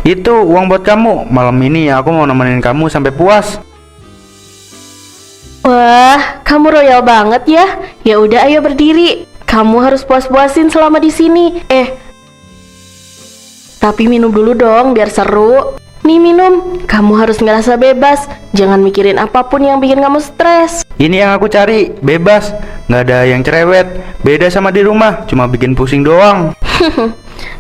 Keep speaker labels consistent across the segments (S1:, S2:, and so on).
S1: Itu uang buat kamu. Malam ini aku mau nemenin kamu sampai puas.
S2: Wah, kamu royal banget ya. Ya udah, ayo berdiri. Kamu harus puas-puasin selama di sini. Tapi minum dulu dong biar seru. Nih minum, kamu harus ngerasa bebas. Jangan mikirin apapun yang bikin kamu stres.
S1: Ini yang aku cari, bebas. Nggak ada yang cerewet. Beda sama di rumah, cuma bikin pusing doang.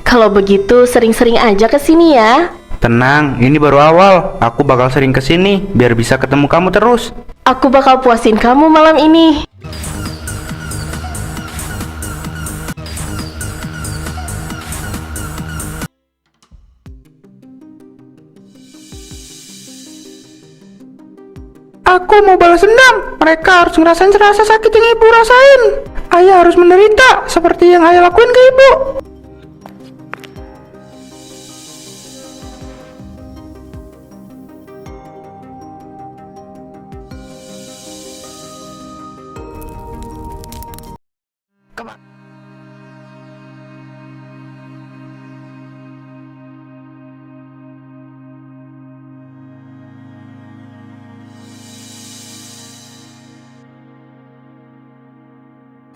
S2: Kalau begitu sering-sering aja ke sini ya.
S1: Tenang, ini baru awal. Aku bakal sering kesini biar bisa ketemu kamu terus.
S2: Aku bakal puasin kamu malam ini.
S1: Aku mau balas dendam. Mereka harus ngerasain rasa sakit yang ibu rasain. Ayah harus menderita seperti yang ayah lakuin ke ibu.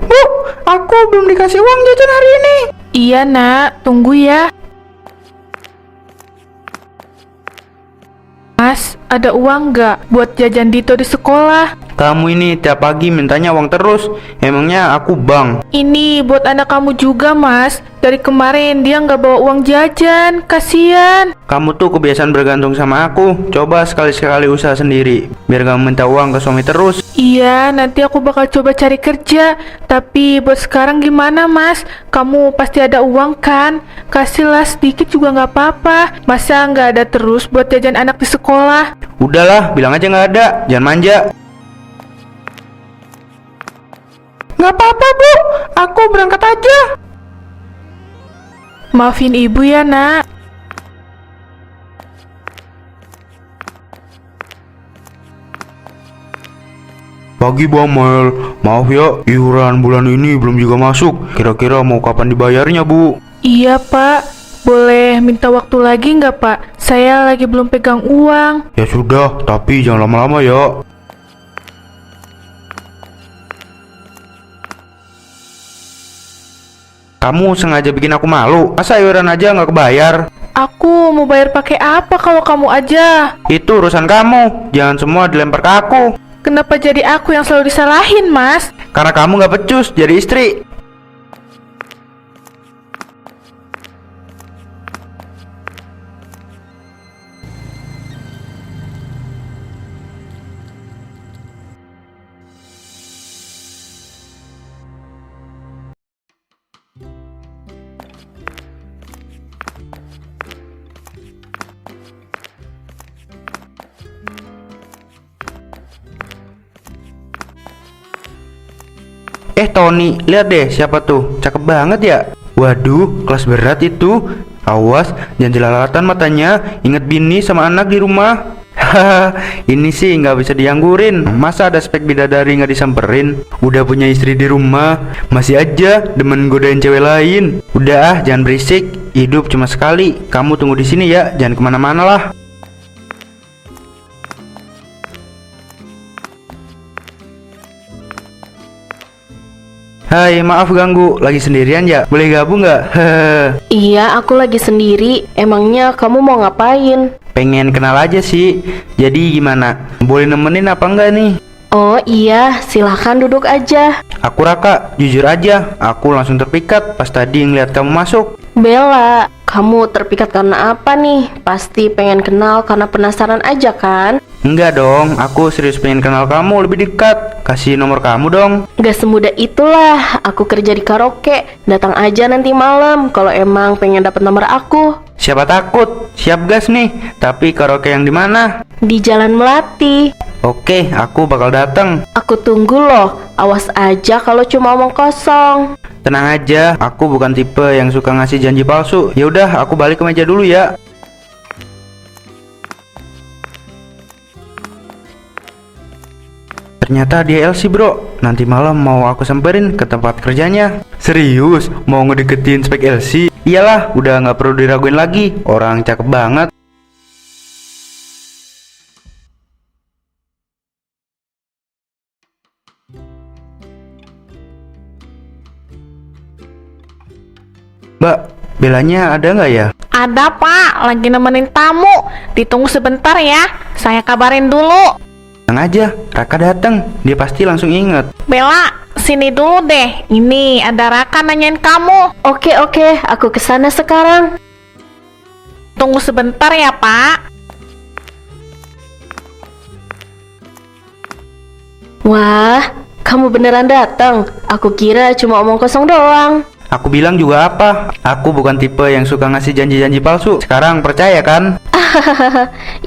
S1: Bu, aku belum dikasih uang jajan hari ini.
S3: Iya nak, tunggu ya. Mas, ada uang nggak buat jajan Dito di sekolah?
S1: Kamu ini tiap pagi mintanya uang terus. Emangnya aku bang?
S3: Ini buat anak kamu juga mas. Dari kemarin dia nggak bawa uang jajan, kasihan.
S1: Kamu tuh kebiasaan bergantung sama aku. Coba sekali-sekali usaha sendiri, biar kamu minta uang ke suami terus.
S3: Iya, nanti aku bakal coba cari kerja. Tapi buat sekarang gimana mas? Kamu pasti ada uang kan? Kasihlah sedikit juga nggak apa-apa. Masa nggak ada terus buat jajan anak di sekolah?
S1: Udahlah, bilang aja nggak ada. Jangan manja. Nggak apa-apa bu, aku berangkat aja.
S3: Maafin ibu ya nak.
S1: Pagi Bang Mel, maaf ya, iuran bulan ini belum juga masuk. Kira-kira mau kapan dibayarnya bu?
S3: Iya pak, boleh minta waktu lagi nggak pak? Saya lagi belum pegang uang.
S1: Ya sudah, tapi jangan lama-lama ya. Kamu sengaja bikin aku malu. Masa iuran aja nggak kebayar?
S3: Aku mau bayar pakai apa kalau kamu aja?
S1: Itu urusan kamu. Jangan semua dilempar ke aku.
S3: Kenapa jadi aku yang selalu disalahin, Mas?
S1: Karena kamu nggak becus jadi istri. Tony, lihat deh siapa tuh, cakep banget ya. Waduh, kelas berat itu. Awas, jangan jelalatan matanya. Ingat bini sama anak di rumah. Hahaha, ini sih nggak bisa dianggurin. Masa ada spek bidadari nggak disamperin? Udah punya istri di rumah, masih aja demen godain cewek lain. Udah ah, jangan berisik. Hidup cuma sekali. Kamu tunggu di sini ya, jangan kemana-mana lah. Hai, maaf ganggu. Lagi sendirian ya? Boleh gabung nggak? Hehehe.
S2: Iya, aku lagi sendiri. Emangnya kamu mau ngapain?
S1: Pengen kenal aja sih. Jadi gimana? Boleh nemenin apa enggak nih?
S2: Oh iya, silahkan duduk aja.
S1: Aku Raka, jujur aja, aku langsung terpikat pas tadi ngeliat kamu masuk.
S2: Bella, kamu terpikat karena apa nih? Pasti pengen kenal karena penasaran aja kan?
S1: Enggak dong, aku serius pengen kenal kamu lebih dekat. Kasih nomor kamu dong.
S2: Gak semudah itulah, aku kerja di karaoke. Datang aja nanti malam kalau emang pengen dapet nomor aku.
S1: Siapa takut? Siap gas nih. Tapi karaoke yang di mana?
S2: Di Jalan Melati.
S1: Oke, aku bakal datang.
S2: Aku tunggu loh. Awas aja kalau cuma omong kosong.
S1: Tenang aja, aku bukan tipe yang suka ngasih janji palsu. Ya udah, aku balik ke meja dulu ya. Ternyata dia LC bro. Nanti malam mau aku samperin ke tempat kerjanya. Serius? Mau ngedeketin spek LC? Iyalah, udah nggak perlu diraguin lagi. Orang cakep banget. Mbak, Belanya ada nggak ya?
S3: Ada pak, lagi nemenin tamu. Ditunggu sebentar ya, saya kabarin dulu.
S1: Tenang aja, Raka datang. Dia pasti langsung inget.
S3: Bella, sini dulu deh. Ini ada Raka nanyain kamu.
S2: Oke, aku kesana sekarang.
S3: Tunggu sebentar ya pak.
S2: Wah, kamu beneran datang. Aku kira cuma omong kosong doang.
S1: Aku bilang juga apa? Aku bukan tipe yang suka ngasih janji-janji palsu. Sekarang percaya kan?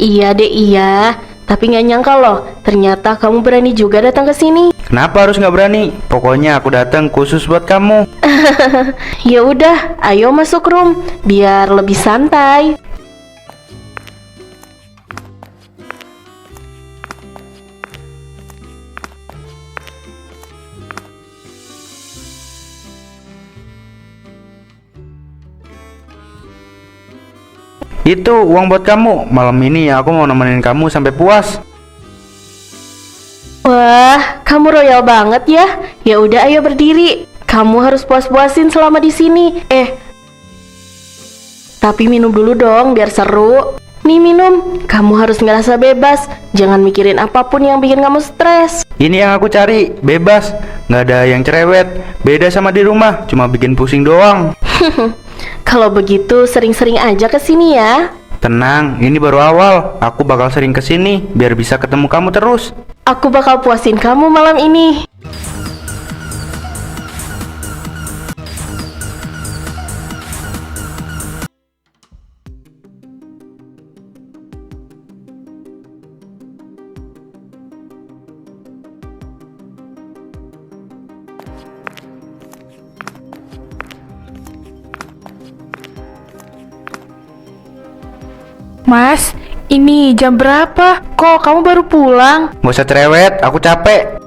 S2: Iya deh, iya. Tapi nggak nyangka loh, ternyata kamu berani juga datang ke sini.
S1: Kenapa harus nggak berani? Pokoknya aku datang khusus buat kamu.
S2: Ya udah, ayo masuk room biar lebih santai.
S1: Itu uang buat kamu. Malam ini aku mau nemenin kamu sampai puas.
S2: Wah, kamu royal banget ya. Ya udah, ayo berdiri. Kamu harus puas-puasin selama di sini. Tapi minum dulu dong biar seru. Nih minum, kamu harus ngerasa bebas. Jangan mikirin apapun yang bikin kamu stres.
S1: Ini yang aku cari, bebas. Nggak ada yang cerewet. Beda sama di rumah, cuma bikin pusing doang.
S2: Kalau begitu sering-sering aja ke sini ya.
S1: Tenang, ini baru awal. Aku bakal sering kesini biar bisa ketemu kamu terus.
S2: Aku bakal puasin kamu malam ini.
S3: Mas, ini jam berapa? Kok kamu baru pulang?
S1: Nggak usah cerewet, aku capek.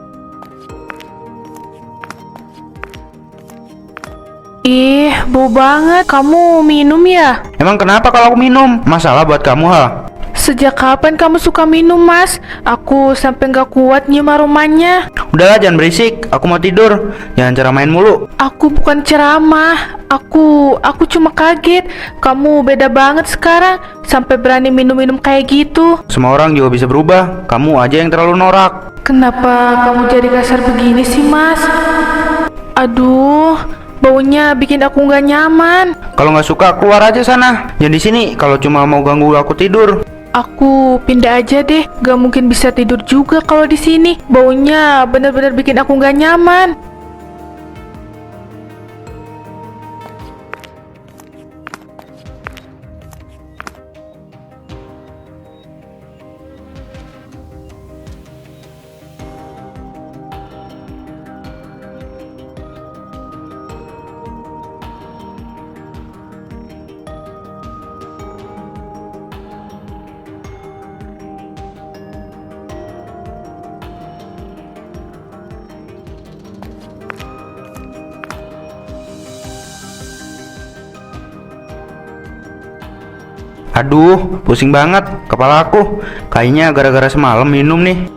S3: Ih, bau banget. Kamu minum ya?
S1: Emang kenapa kalau aku minum? Masalah buat kamu, ha?
S3: Sejak kapan kamu suka minum, Mas? Aku sampai nggak kuat nyium aromanya.
S1: Udahlah, jangan berisik. Aku mau tidur. Jangan ceramain mulu.
S3: Aku bukan ceramah. Aku cuma kaget. Kamu beda banget sekarang. Sampai berani minum-minum kayak gitu.
S1: Semua orang juga bisa berubah. Kamu aja yang terlalu norak.
S3: Kenapa kamu jadi kasar begini sih, Mas? Aduh, baunya bikin aku nggak nyaman.
S1: Kalau nggak suka, keluar aja sana. Jangan di sini. Kalau cuma mau ganggu aku tidur.
S3: Aku pindah aja deh. Gak mungkin bisa tidur juga kalau di sini. Baunya bener-bener bikin aku nggak nyaman.
S1: Aduh, pusing banget kepala aku. Kayaknya gara-gara semalam minum nih.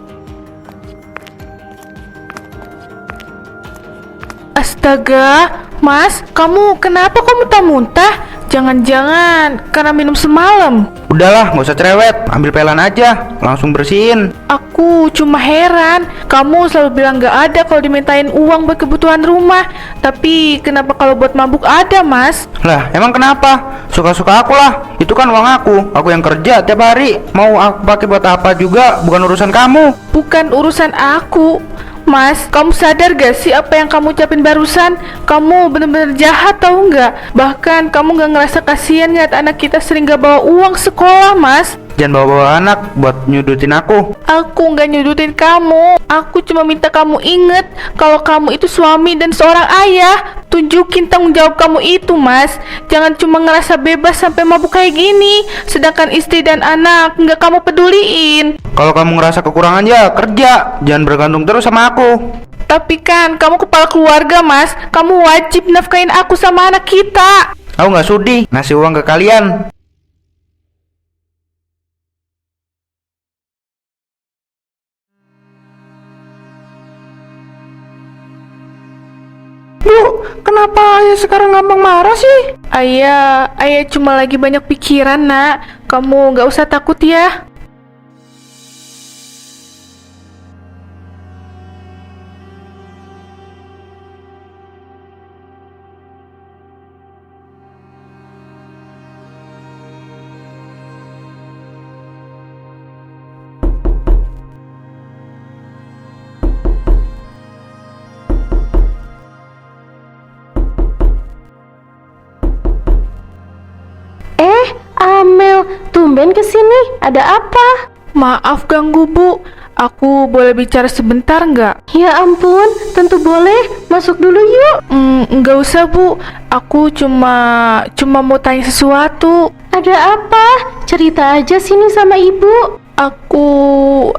S3: Astaga, Mas, kamu kenapa kok muntah-muntah? Jangan-jangan karena minum semalam.
S1: Udahlah, nggak usah cerewet. Ambil pelan aja, langsung bersihin.
S3: Aku cuma heran, kamu selalu bilang gak ada kalau dimintain uang buat kebutuhan rumah. Tapi kenapa kalau buat mabuk ada, Mas?
S1: Lah, emang kenapa? Suka-suka aku lah. Itu kan uang aku yang kerja tiap hari. Mau aku pakai buat apa juga, bukan urusan kamu.
S3: Bukan urusan aku. Mas, kamu sadar gak sih apa yang kamu ucapin barusan? Kamu bener-bener jahat tau nggak? Bahkan kamu gak ngerasa kasihan lihat anak kita sering gak bawa uang sekolah, Mas.
S1: jangan bawa-bawa anak buat nyudutin aku.
S3: Aku nggak nyudutin kamu. Aku cuma minta kamu inget kalau kamu itu suami dan seorang ayah. Tunjukin tanggung jawab kamu itu, Mas. Jangan cuma ngerasa bebas sampai mabuk kayak gini, sedangkan istri dan anak nggak kamu peduliin.
S1: Kalau kamu ngerasa kekurangan ya kerja, jangan bergantung terus sama aku.
S3: Tapi kan kamu kepala keluarga, Mas. Kamu wajib nafkain aku sama anak kita.
S1: Aku nggak sudi ngasih uang ke kalian. Bu, kenapa ayah sekarang gampang marah sih?
S3: Ayah cuma lagi banyak pikiran, nak. Kamu nggak usah takut ya.
S2: Amel, tumben kesini. Ada apa?
S3: Maaf ganggu, Bu. Aku boleh bicara sebentar nggak?
S2: Ya ampun, tentu boleh. Masuk dulu yuk.
S3: Nggak usah, Bu. Aku cuma mau tanya sesuatu.
S2: Ada apa? Cerita aja sini sama ibu.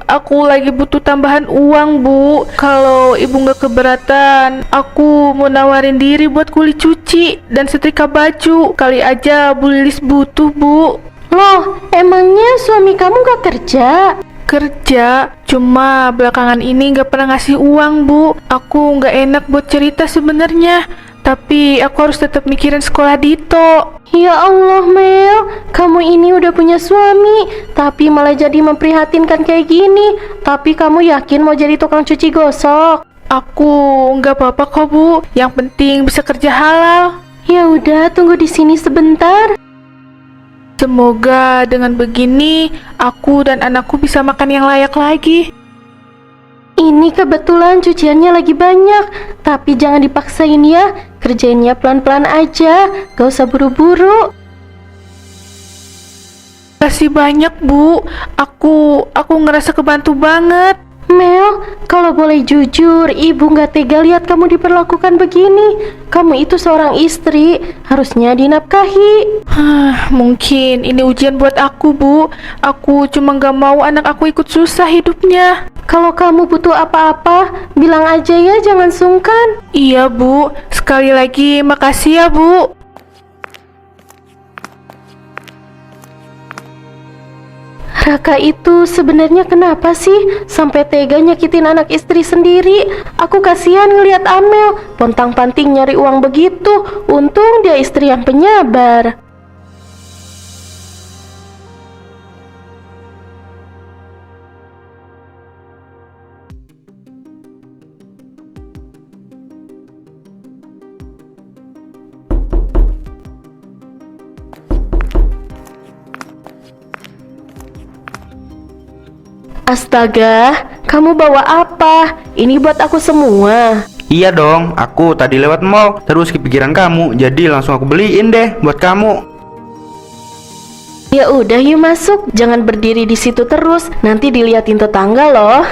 S3: Aku lagi butuh tambahan uang, Bu. Kalau ibu nggak keberatan, aku mau nawarin diri buat kuli cuci dan setrika baju. Kali aja Bu Lilis butuh, Bu.
S2: Loh, emangnya suami kamu gak kerja?
S3: Kerja, cuma belakangan ini nggak pernah ngasih uang, Bu. Aku nggak enak buat cerita sebenarnya, tapi aku harus tetap mikirin sekolah Dito.
S2: Ya Allah, Mel, kamu ini udah punya suami, tapi malah jadi memprihatinkan kayak gini. Tapi kamu yakin mau jadi tukang cuci gosok?
S3: Aku nggak apa-apa kok, Bu. Yang penting bisa kerja halal.
S2: Ya udah, tunggu di sini sebentar.
S3: Semoga dengan begini aku dan anakku bisa makan yang layak lagi.
S2: Ini kebetulan cuciannya lagi banyak, tapi jangan dipaksain ya. Kerjainnya pelan-pelan aja, gak usah buru-buru.
S3: Kasih banyak, Bu. Aku ngerasa kebantu banget.
S2: Mel, kalau boleh jujur, ibu gak tega lihat kamu diperlakukan begini. Kamu itu seorang istri, harusnya dinafkahi.
S3: Mungkin ini ujian buat aku, Bu. Aku cuma gak mau anak aku ikut susah hidupnya.
S2: Kalau kamu butuh apa-apa, bilang aja ya, jangan sungkan.
S3: Iya, Bu. Sekali lagi makasih ya, Bu.
S2: Raka itu sebenarnya kenapa sih sampai tega nyakitin anak istri sendiri? Aku kasihan ngelihat Amel pontang-panting nyari uang begitu. Untung dia istri yang penyabar. Astaga, kamu bawa apa? Ini buat aku semua.
S1: Iya dong, aku tadi lewat mall, terus kepikiran kamu, jadi langsung aku beliin deh buat kamu.
S2: Ya udah, yuk masuk. Jangan berdiri di situ terus, nanti diliatin tetangga loh.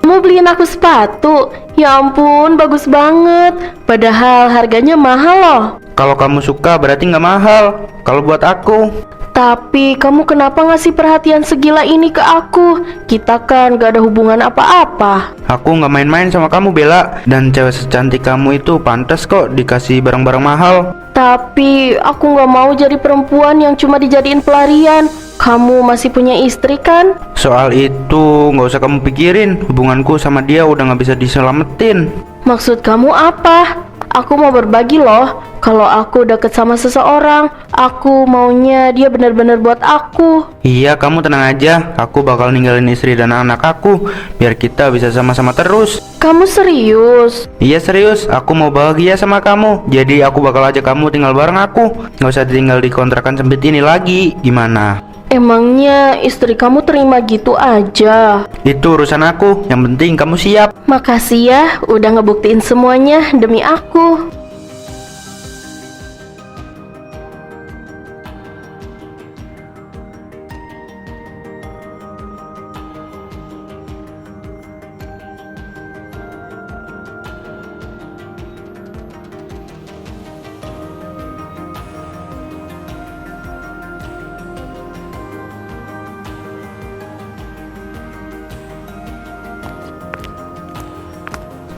S2: Mau beliin aku sepatu? Ya ampun, bagus banget. Padahal harganya mahal loh.
S1: Kalau kamu suka berarti nggak mahal. Kalau buat aku.
S2: Tapi kamu kenapa ngasih perhatian segila ini ke aku? Kita kan gak ada hubungan apa-apa.
S1: Aku nggak main-main sama kamu, Bella. Dan cewek secantik kamu itu pantas kok dikasih barang-barang mahal.
S2: Tapi aku gak mau jadi perempuan yang cuma dijadiin pelarian. Kamu masih punya istri kan?
S1: Soal itu nggak usah kamu pikirin. Hubunganku sama dia udah nggak bisa diselamatin.
S2: Maksud kamu apa? Aku mau berbagi loh. Kalau aku deket sama seseorang, aku maunya dia benar-benar buat aku.
S1: Iya, kamu tenang aja. Aku bakal ninggalin istri dan anak aku biar kita bisa sama-sama terus.
S2: Kamu serius?
S1: Iya serius, aku mau bahagia sama kamu. Jadi aku bakal ajak kamu tinggal bareng aku. Nggak usah tinggal di kontrakan sempit ini lagi. Gimana?
S2: Emangnya istri kamu terima gitu aja?
S1: Itu urusan aku. Yang penting kamu siap.
S2: Makasih ya, udah ngebuktiin semuanya demi aku.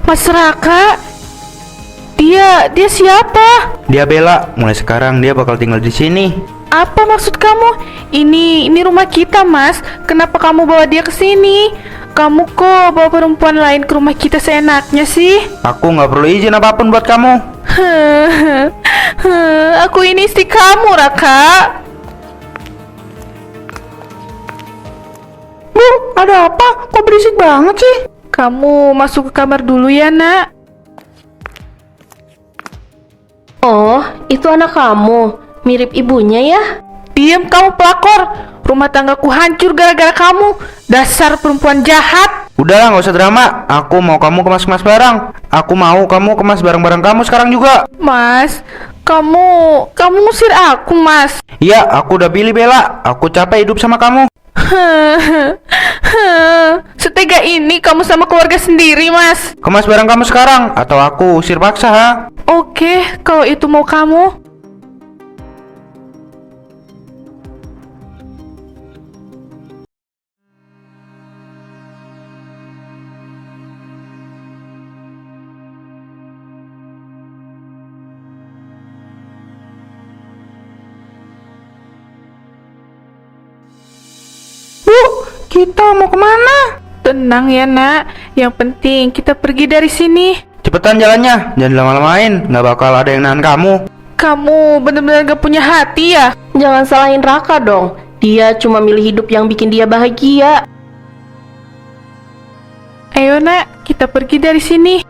S3: Mas Raka? Dia siapa?
S1: Dia Bella, mulai sekarang dia bakal tinggal di sini.
S3: Apa maksud kamu? Ini rumah kita, Mas. Kenapa kamu bawa dia ke sini? Kamu kok bawa perempuan lain ke rumah kita seenaknya sih?
S1: Aku nggak perlu izin apapun buat kamu.
S3: Aku ini istri kamu, Raka.
S1: Bu, ada apa? Kok berisik banget sih?
S3: Kamu masuk ke kamar dulu ya, Nak.
S2: Oh, itu anak kamu. Mirip ibunya ya?
S3: Diam kamu pelakor. Rumah tanggaku hancur gara-gara kamu. Dasar perempuan jahat.
S1: Udahlah, nggak usah drama. Aku mau kamu kemas-kemas barang. Aku mau kamu kemas barang-barang kamu sekarang juga.
S3: Mas, kamu ngusir aku, Mas.
S1: Iya, aku udah pilih Bella. Aku capek hidup sama kamu.
S3: Setega ini kamu sama keluarga sendiri, Mas.
S1: Kemas barang kamu sekarang, atau aku usir paksa, ha?
S3: Oke, kalau itu mau kamu.
S1: Bu, kita mau kemana?
S3: Tenang ya, Nak. Yang penting kita pergi dari sini.
S1: Cepetan jalannya, jangan lama-lamain. Nggak bakal ada yang nahan kamu.
S3: Kamu benar-benar gak punya hati ya?
S2: Jangan salahin Raka dong. Dia cuma milih hidup yang bikin dia bahagia.
S3: Ayo, Nak, kita pergi dari sini.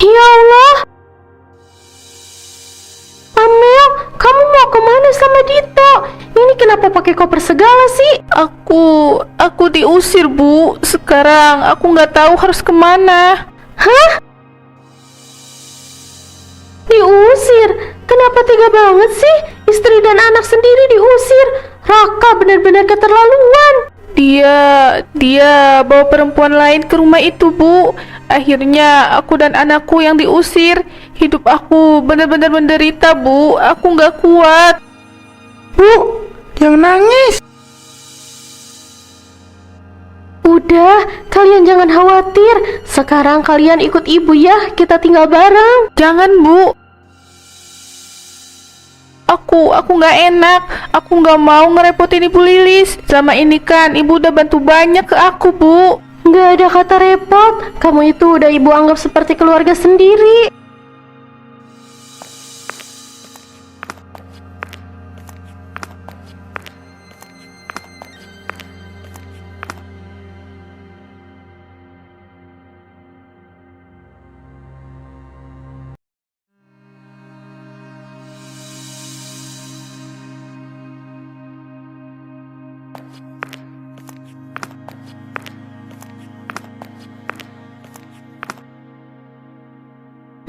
S2: Ya Allah. Amel, kamu mau kemana sama Dito? Ini kenapa pakai koper segala sih?
S3: Aku diusir, Bu. Sekarang aku nggak tahu harus kemana.
S2: Hah? Diusir? Kenapa tega banget sih? Istri dan anak sendiri diusir. Raka benar-benar keterlaluan.
S3: Dia bawa perempuan lain ke rumah itu, Bu. Akhirnya aku dan anakku yang diusir. Hidup aku benar-benar menderita, Bu. Aku nggak kuat.
S1: Bu, jangan nangis.
S2: Udah, kalian jangan khawatir. Sekarang kalian ikut ibu ya, kita tinggal bareng.
S3: Jangan, Bu. Aku nggak enak. Aku nggak mau ngerepotin Ibu Lilis. Selama ini kan Ibu udah bantu banyak ke aku, Bu.
S2: Nggak ada kata repot. Kamu itu udah ibu anggap seperti keluarga sendiri.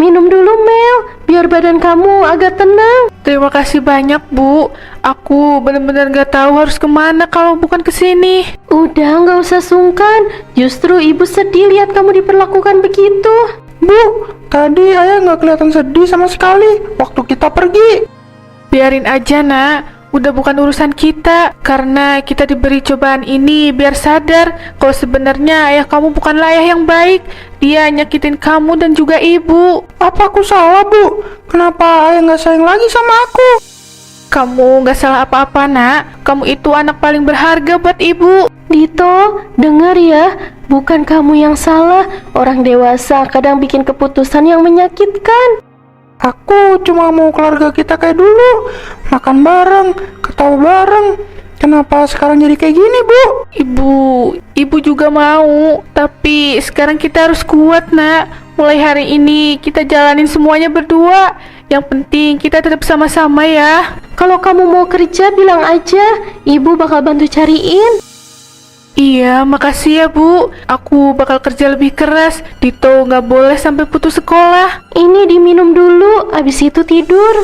S2: Minum dulu Mel, biar badan kamu agak tenang.
S3: Terima kasih banyak, Bu. Aku benar-benar gak tahu harus kemana kalau bukan ke sini.
S2: Udah, nggak usah sungkan. Justru ibu sedih lihat kamu diperlakukan begitu.
S1: Bu, tadi ayah nggak kelihatan sedih sama sekali waktu kita pergi.
S3: Biarin aja, Nak. Udah bukan urusan kita. Karena kita diberi cobaan ini biar sadar kalau sebenarnya ayah kamu bukanlah ayah yang baik. Dia nyakitin kamu dan juga ibu.
S1: Apa aku salah, Bu? Kenapa ayah nggak sayang lagi sama aku?
S3: Kamu gak salah apa-apa, Nak. Kamu itu anak paling berharga buat ibu.
S2: Dito, dengar ya, bukan kamu yang salah. Orang dewasa kadang bikin keputusan yang menyakitkan.
S1: Aku cuma mau keluarga kita kayak dulu, makan bareng, ketawa bareng. Kenapa sekarang jadi kayak gini, Bu?
S3: Ibu juga mau. Tapi sekarang kita harus kuat, Nak. Mulai hari ini kita jalanin semuanya berdua. Yang penting kita tetap sama-sama ya.
S2: Kalau kamu mau kerja bilang aja, ibu bakal bantu cariin.
S3: Iya, makasih ya, Bu. Aku bakal kerja lebih keras. Dito nggak boleh sampai putus sekolah.
S2: Ini diminum dulu, abis itu tidur.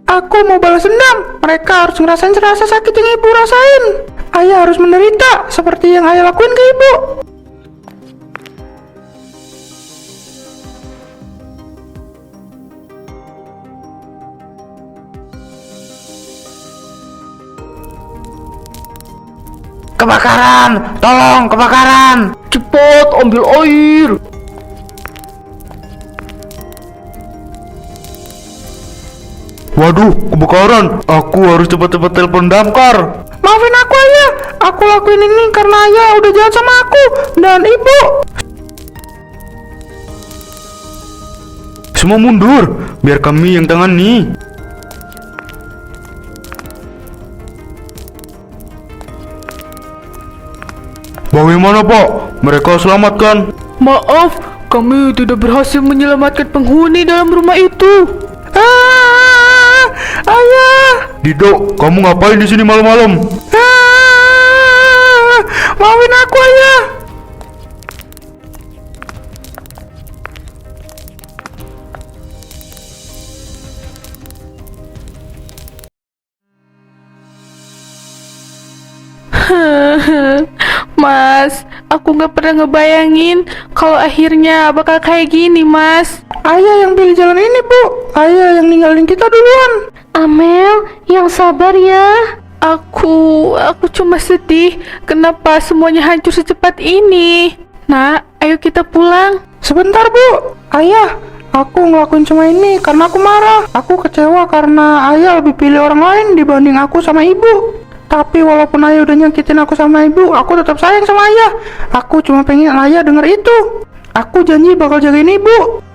S1: Aku mau balas dendam. Mereka harus ngerasain rasa sakit yang ibu rasain. ayah harus menderita seperti yang ayah lakuin ke ibu. Kebakaran! Tolong, kebakaran!
S2: Cepat ambil air.
S1: Waduh, kebakaran! Aku harus cepat-cepat telepon damkar. Maafin aku ayah, aku lakuin ini karena ayah udah jahat sama aku dan ibu. Semua mundur, biar kami yang tangani. Bagaimana Pak? Mereka selamatkan?
S3: Maaf, kami tidak berhasil menyelamatkan penghuni dalam rumah itu.
S1: Ayah! Dido, kamu ngapain di sini malam-malam? Maafin aku ayah.
S3: Mas, aku nggak pernah ngebayangin kalau akhirnya bakal kayak gini, Mas.
S1: Ayah yang pilih jalan ini, Bu. Ayah yang ninggalin kita duluan.
S2: Amel, yang sabar ya.
S3: Aku cuma sedih kenapa semuanya hancur secepat ini. Nak, ayo kita pulang.
S1: Sebentar, Bu. Ayah, aku ngelakuin semua ini karena aku marah. Aku kecewa karena ayah lebih pilih orang lain dibanding aku sama ibu. Tapi walaupun ayah udah nyakitin aku sama ibu, aku tetap sayang sama ayah. Aku cuma pengen ayah denger itu. Aku janji bakal jagain ibu.